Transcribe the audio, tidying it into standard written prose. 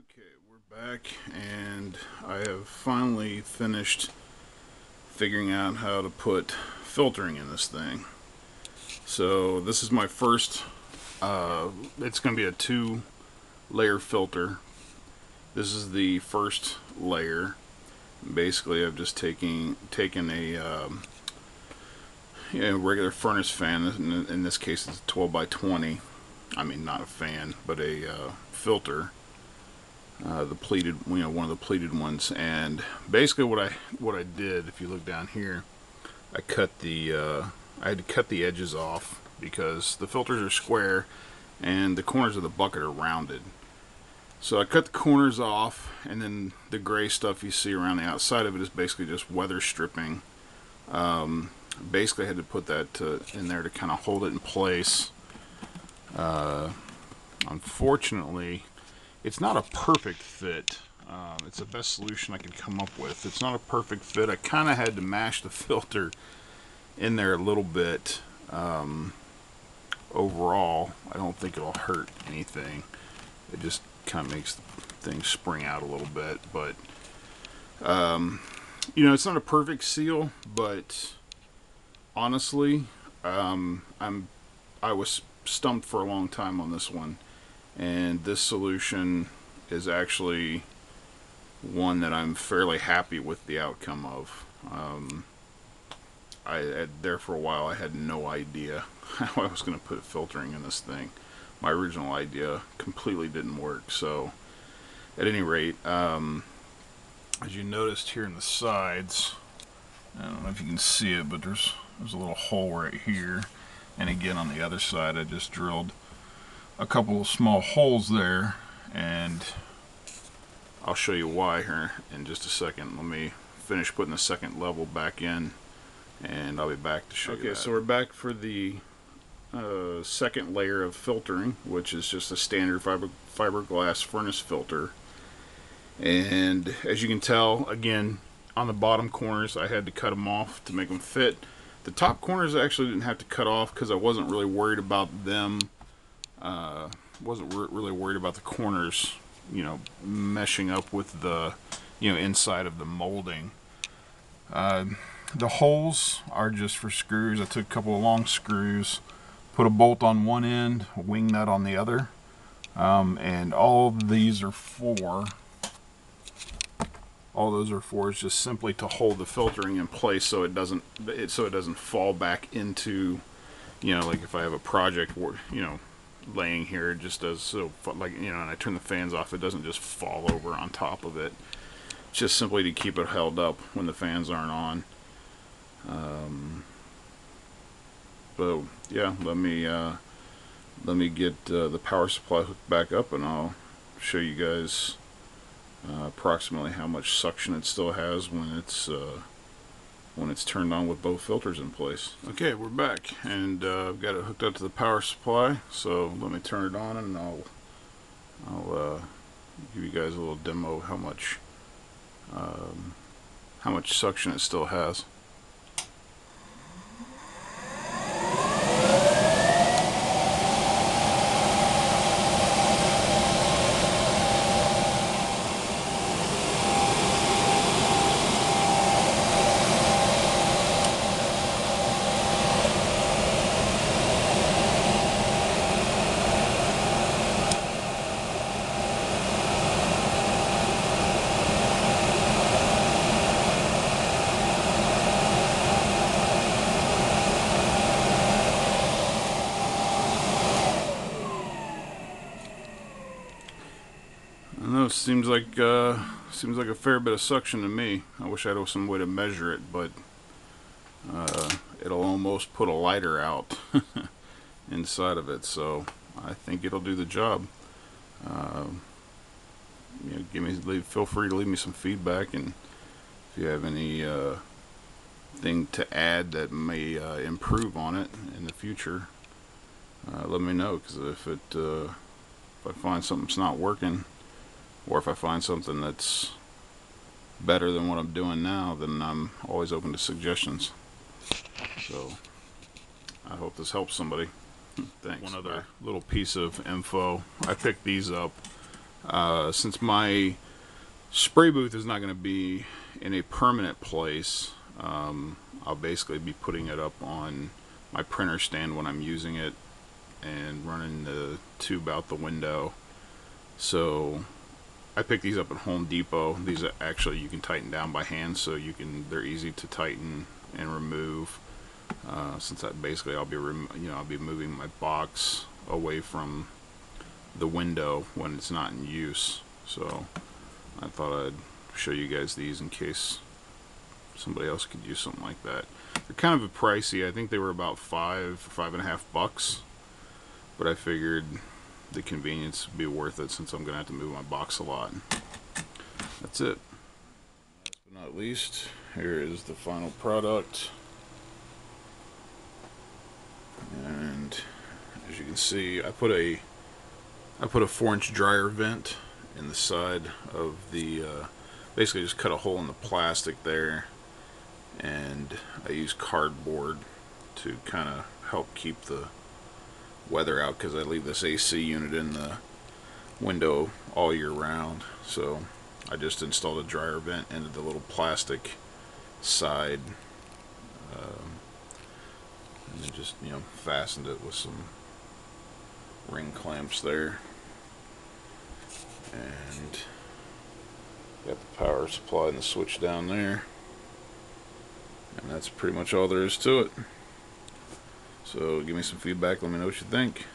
Okay, we're back, and I have finally finished figuring out how to put filtering in this thing. So this is my first, it's going to be a 2-layer filter. This is the first layer. Basically, I've just taken a regular furnace fan. In this case, it's a 12 by 20. I mean, not a fan, but a filter. The pleated, one of the pleated ones. And basically, what I did, if you look down here, I had to cut the edges off because the filters are square and the corners of the bucket are rounded. So I cut the corners off, and then the gray stuff you see around the outside of it is basically just weather stripping. Basically, I had to put that in there to kind of hold it in place. Unfortunately, it's not a perfect fit. It's the best solution I could come up with. It's not a perfect fit. I kind of had to mash the filter in there a little bit. Overall, I don't think it'll hurt anything. It just kind of makes things spring out a little bit. But, it's not a perfect seal, but honestly, I was stumped for a long time on this one. And this solution is actually one that I'm fairly happy with the outcome of. There for a while, I had no idea how I was going to put filtering in this thing. My original idea completely didn't work. So, at any rate, as you noticed here in the sides, I don't know if you can see it, but there's a little hole right here. And again, on the other side, I just drilled a couple of small holes there, and I'll show you why here in just a second. Let me finish putting the second level back in, and I'll be back to show you that. Okay, so we're back for the second layer of filtering, which is just a standard fiberglass furnace filter. And as you can tell, again, on the bottom corners, I had to cut them off to make them fit. The top corners I actually didn't have to cut off because I wasn't really worried about them. Wasn't really worried about the corners, meshing up with the, inside of the molding. The holes are just for screws. I took a couple of long screws, put a bolt on one end, a wing nut on the other, and all these are for. All those are for is just simply to hold the filtering in place so it doesn't fall back into, like if I have a project where, laying here, it just does so, like, and I turn the fans off, it doesn't just fall over on top of it. It's just simply to keep it held up when the fans aren't on. So yeah, let me get the power supply hooked back up, and I'll show you guys approximately how much suction it still has when it's turned on with both filters in place. Okay, we're back, and I've got it hooked up to the power supply. So let me turn it on, and I'll give you guys a little demo of how much suction it still has. I know it seems like a fair bit of suction to me. I wish I had some way to measure it, but it'll almost put a lighter out inside of it. So I think it'll do the job. Feel free to leave me some feedback, and if you have any thing to add that may improve on it in the future, let me know. Because if I find something's not working, or if I find something that's better than what I'm doing now, then I'm always open to suggestions. So I hope this helps somebody. Thanks. One other little piece of info. I picked these up Since my spray booth is not going to be in a permanent place, I'll basically be putting it up on my printer stand when I'm using it and running the tube out the window. So I picked these up at Home Depot. These are actually, you can tighten down by hand, so they're easy to tighten and remove. Since that basically I'll be moving my box away from the window when it's not in use. So I thought I'd show you guys these in case somebody else could use something like that. They're kind of pricey. I think they were about $5.50, but I figured the convenience would be worth it since I'm gonna have to move my box a lot. That's it. Last but not least, here is the final product. And as you can see, I put a 4-inch dryer vent in the side of the basically just cut a hole in the plastic there, and I use cardboard to kind of help keep the weather out, because I leave this AC unit in the window all year round. So I just installed a dryer vent into the little plastic side, and then just fastened it with some ring clamps there, and got the power supply and the switch down there, and that's pretty much all there is to it. So give me some feedback, let me know what you think.